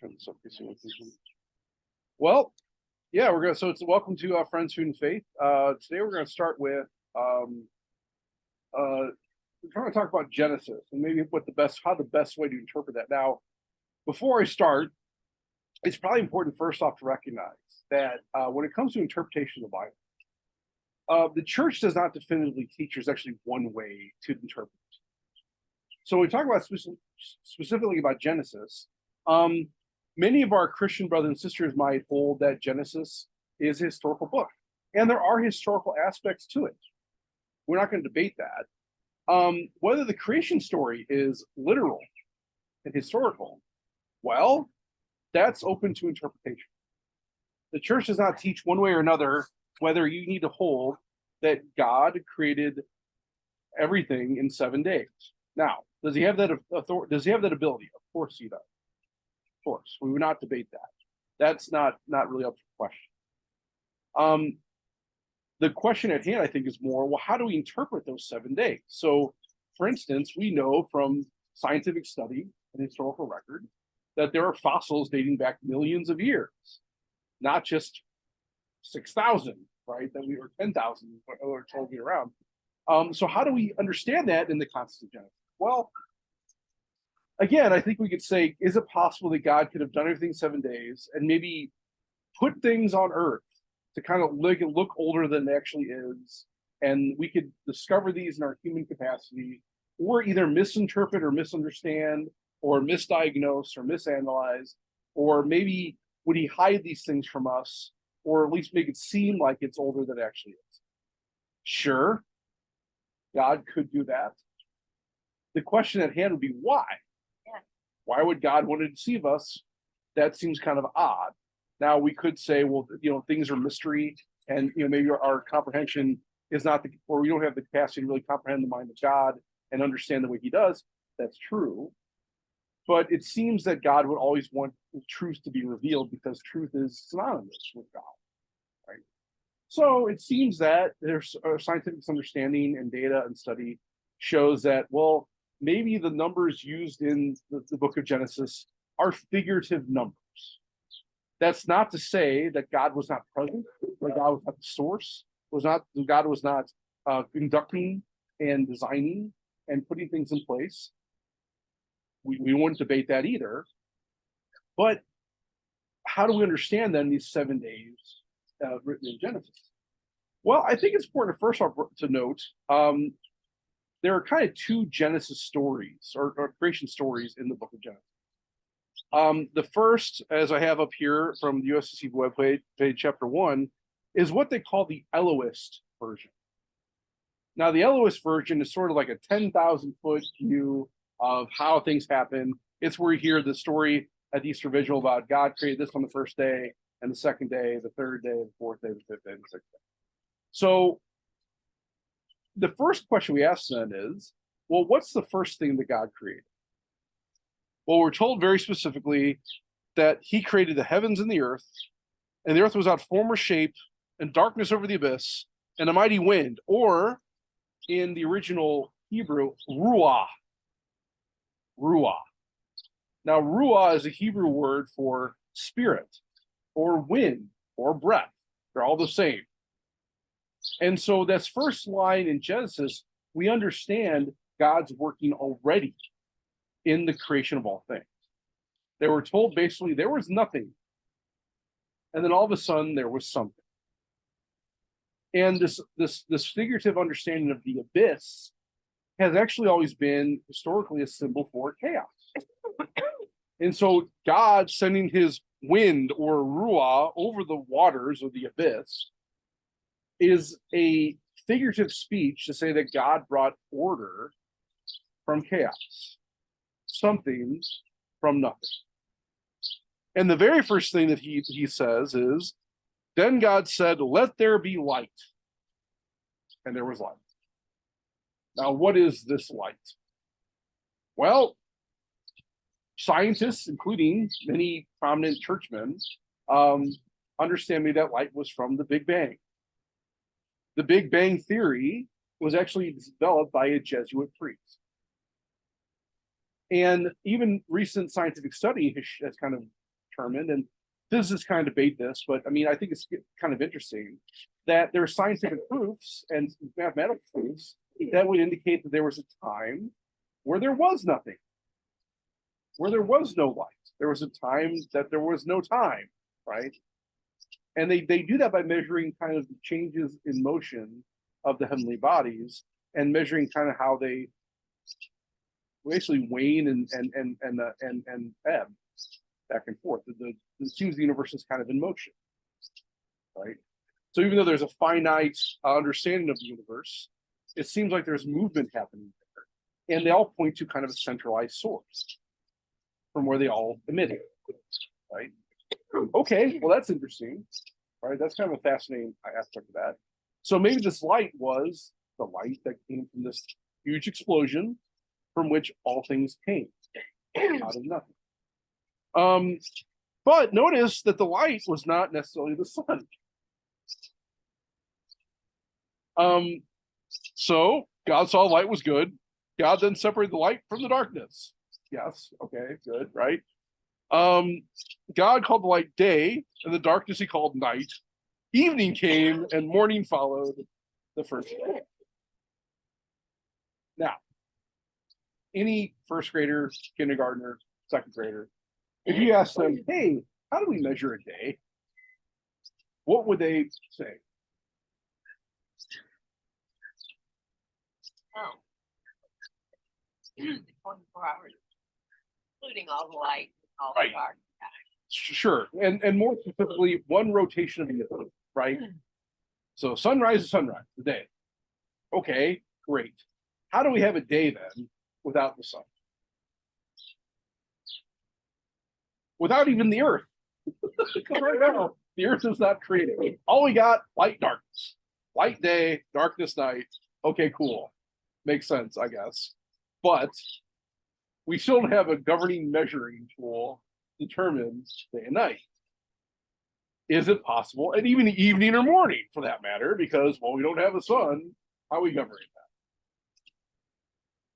Turn this up. Well, yeah, we're gonna. So it's welcome to Friends, Food, and Faith. Today we're gonna start with we're trying to talk about Genesis and maybe how the best way to interpret that. Now, before I start, it's probably important first off to recognize that when it comes to interpretation of the Bible, the church does not definitively teach there's actually one way to interpret it. So when we talk about specifically about Genesis, many of our Christian brothers and sisters might hold that Genesis is a historical book, and there are historical aspects to it. We're not going to debate that. Whether the creation story is literal and historical, well, that's open to interpretation. The church does not teach one way or another whether you need to hold that God created everything in 7 days. Now, does he have that authority? Does he have that ability? Of course he does. Of course, we would not debate that. That's not really up for question. The question at hand, I think, is more, well, how do we interpret those 7 days? So, for instance, we know from scientific study and historical record that there are fossils dating back millions of years, not just 6,000, right? That we were 10,000 or told me around. So how do we understand that in the context of Genesis? Well, again, I think we could say, is it possible that God could have done everything in 7 days and maybe put things on Earth to kind of look older than it actually is, and we could discover these in our human capacity, or either misinterpret or misunderstand, or misdiagnose or misanalyze, or maybe would he hide these things from us, or at least make it seem like it's older than it actually is? Sure, God could do that. The question at hand would be why? Yeah. Why would God want to deceive us? That seems kind of odd. Now we could say, well, things are mystery, and maybe our comprehension is not or we don't have the capacity to really comprehend the mind of God and understand the way He does. That's true, but it seems that God would always want truth to be revealed because truth is synonymous with God, right? So it seems that there's scientific understanding and data and study shows that, well, maybe the numbers used in the book of Genesis are figurative numbers. That's not to say that God was not present, that God was not the source, God was not conducting and designing and putting things in place. We wouldn't debate that either. But how do we understand then these 7 days written in Genesis? Well, I think it's important first off to note there are kind of two Genesis stories or creation stories in the book of Genesis. The first, as I have up here from the USCC webpage, chapter 1, is what they call the Elohist version. Now, the Elohist version is sort of like a 10,000-foot view of how things happen. It's where you hear the story at the Easter Vigil about God created this on the first day, and the second day, the third day, the fourth day, the fifth day, the sixth day. So the first question we ask then is, well, what's the first thing that God created? Well, we're told very specifically that He created the heavens and the earth was without form or shape, and darkness over the abyss, and a mighty wind, or in the original Hebrew, ruah. Ruah. Now, ruah is a Hebrew word for spirit, or wind, or breath. They're all the same. And so that's first line in Genesis, we understand God's working already in the creation of all things. They were told basically there was nothing, and then all of a sudden there was something. And this figurative understanding of the abyss has actually always been historically a symbol for chaos. And so God sending His wind or ruah over the waters of the abyss is a figurative speech to say that God brought order from chaos. Something from nothing. And the very first thing that he says is, then God said, let there be light. And there was light. Now, what is this light? Well, scientists, including many prominent churchmen, understand me that light was from the Big Bang. The Big Bang theory was actually developed by a Jesuit priest. And even recent scientific study has kind of determined, and physicists kind of debate this, but I mean, I think it's kind of interesting that there are scientific proofs and mathematical proofs that would indicate that there was a time where there was nothing, where there was no light. There was a time that there was no time, right? And they do that by measuring kind of the changes in motion of the heavenly bodies and measuring kind of how they basically wane and ebb back and forth. It seems the universe is kind of in motion, right? So even though there's a finite understanding of the universe, it seems like there's movement happening there, and they all point to kind of a centralized source from where they all emitted, right? Okay, well that's interesting, right? That's kind of a fascinating aspect of that. So maybe this light was the light that came from this huge explosion from which all things came out of nothing. But notice that the light was not necessarily the sun. So God saw light was good. God then separated the light from the darkness. Yes, okay, good, right? God called the light day, and the darkness he called night. Evening came, and morning followed the first day. Now, any first grader, kindergartner, second grader, if you ask them, hey, how do we measure a day? What would they say? Oh, 24 hours, including all the light, all the dark. Sure, and more specifically, one rotation of the earth, right? So sunrise to sunrise, the day. Okay, great. How do we have a day then without the sun? Without even the earth. Right now, the earth is not created. All we got, light, darkness. Light day, darkness night. Okay, cool. Makes sense, I guess. But we still don't have a governing measuring tool to determine day and night. Is it possible? And even the evening or morning, for that matter, because, well, we don't have the sun. How are we governing that?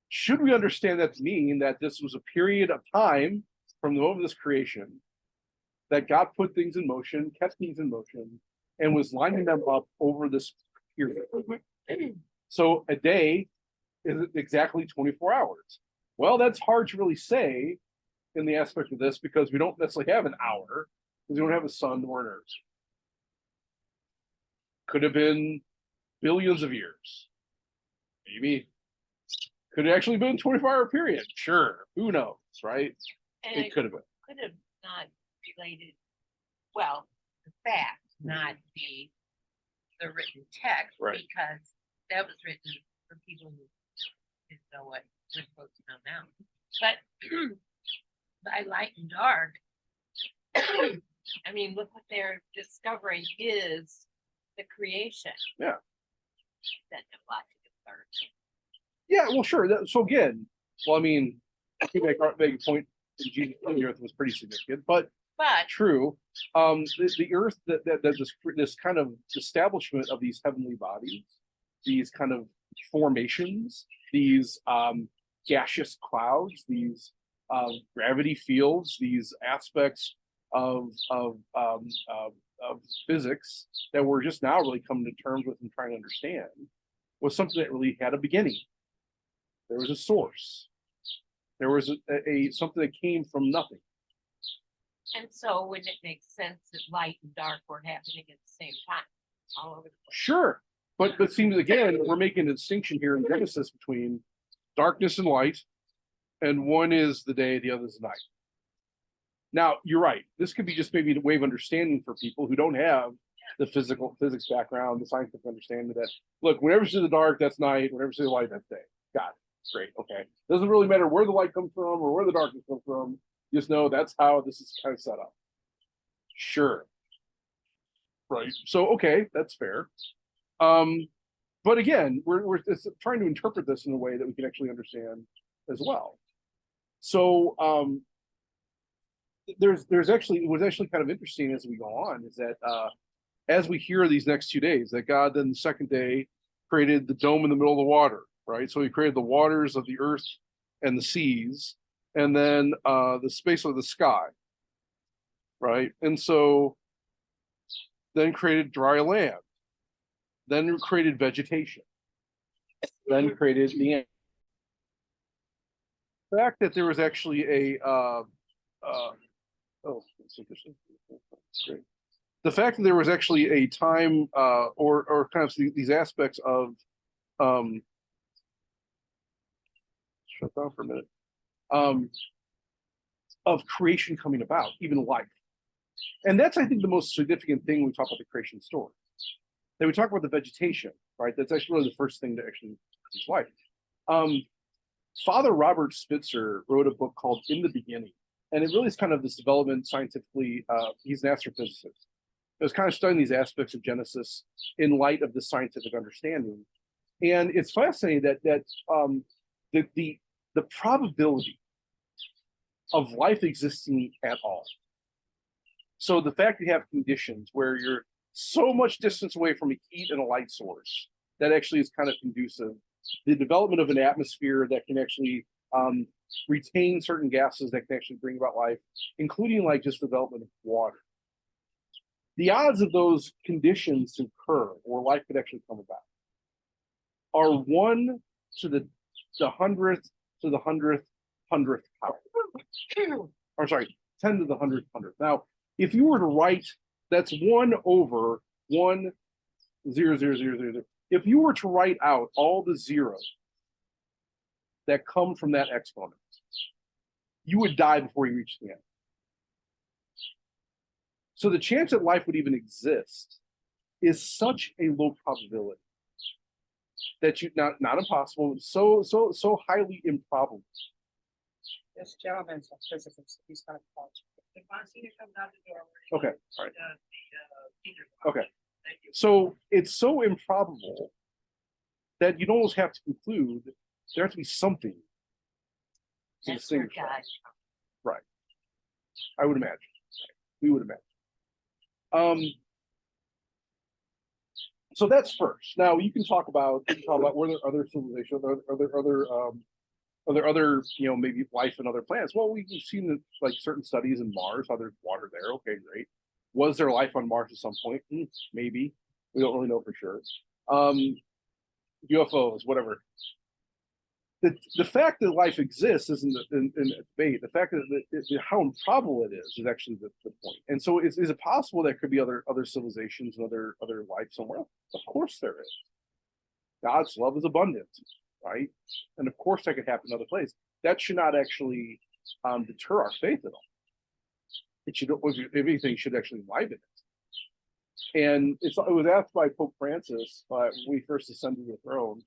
Should we understand that to mean that this was a period of time from the moment of this creation that God put things in motion, kept things in motion, and was lining them up over this period? So a day is exactly 24 hours. Well, that's hard to really say in the aspect of this because we don't necessarily have an hour because we don't have a sun or an earth. Could have been billions of years. Maybe. Could it actually been a 24-hour period? Sure. Who knows, right? And it could have been. Could have not related, well, the fact, not the written text, right? Because that was written for people who didn't know what we're supposed to know now. But by light and dark, I mean, look what they're discovering is the creation. Yeah. That have a lot to do with Earth. Yeah, well, sure. So again, well, I mean, you make a point that Jesus on the earth was pretty significant, but true. The earth, that this kind of establishment of these heavenly bodies, these kind of formations, these gaseous clouds, these gravity fields, these aspects of physics that we're just now really coming to terms with and trying to understand, was something that really had a beginning. There was a source. There was a something that came from nothing. And so wouldn't it make sense that light and dark were happening at the same time all over the place? Sure. But it seems again, we're making a distinction here in Genesis between darkness and light, and one is the day, the other is the night. Now, you're right. This could be just maybe a way of understanding for people who don't have the physics background, the scientific understanding that, look, whenever you see the dark, that's night. Whenever you see the light, that's day. Got it. Great. Okay. Doesn't really matter where the light comes from or where the darkness comes from. Just know that's how this is kind of set up. Sure. Right. So, okay, that's fair. But again, we're trying to interpret this in a way that we can actually understand as well. So, there's actually, it was actually kind of interesting as we go on, is that as we hear these next 2 days, that God then the second day created the dome in the middle of the water, right? So he created the waters of the earth and the seas, and then the space of the sky. right? And so then created dry land, then created vegetation, then created the fact that there was actually a oh, that's interesting. Great. The fact that there was actually a time or kind of these aspects of um, shut down for a minute of creation coming about, even life. And that's, I think, the most significant thing when we talk about the creation story. Then we talk about the vegetation, right? That's actually really the first thing to actually is life. Father Robert Spitzer wrote a book called In the Beginning, and it really is kind of this development scientifically. He's an astrophysicist. It was kind of studying these aspects of Genesis in light of the scientific understanding, and it's fascinating that the probability of life existing at all. So the fact you have conditions where you're so much distance away from a heat and a light source that actually is kind of conducive, the development of an atmosphere that can actually retain certain gases that can actually bring about life, including like just development of water. The odds of those conditions to occur or life could actually come about are 1 to the 100th to the 100th power. Or sorry, 10 to the 100th. Now, if you were to write, that's 1 over 1, 0, 0, 0, 0, 0. If you were to write out all the zeros that come from that exponent, you would die before you reach the end. So the chance that life would even exist is such a low probability that you not impossible, so highly improbable. This gentleman's a physicist. He's gonna call you. If Monsignor comes out the door. Okay, all right. Okay. So it's so improbable that you'd almost have to conclude there has to be something to That's where distinguish God. that. Right. I would imagine. We would imagine. So that's first. Now you can talk about were there other civilizations, are there other maybe life in other planets? Well, we've seen like certain studies in Mars, how there's water there. Okay, great. Was there life on Mars at some point? Maybe. We don't really know for sure. UFOs, whatever. The fact that life exists isn't in debate. The fact that how improbable it is actually the point. And so, is it possible there could be other civilizations and other life somewhere else? Of course there is. God's love is abundant, right? And of course that could happen in other places. That should not actually deter our faith at all. It should, if anything, should actually enliven it. And it was asked by Pope Francis when we first ascended the throne.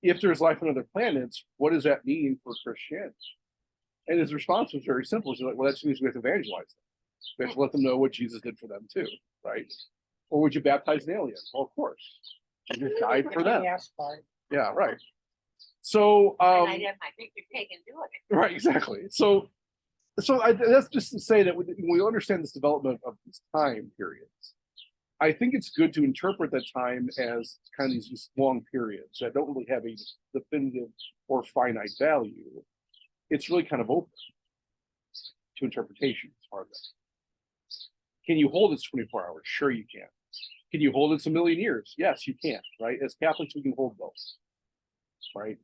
If there's life on other planets, what does that mean for Christianity? And his response was very simple. He's like, well, that means we have to evangelize them. We have to let them know what Jesus did for them too, right? Or would you baptize an alien? Well, of course. Jesus died for them. Yes, part. Yeah, right. So And I'd have my picture taken doing it. right, exactly. So that's just to say that when we understand this development of these time periods, I think it's good to interpret that time as kind of these long periods that don't really have a definitive or finite value. It's really kind of open to interpretation as far as that. Can you hold it 24 hours? Sure you can. Can you hold it a million years? Yes, you can, right? As Catholics, we can hold both, right?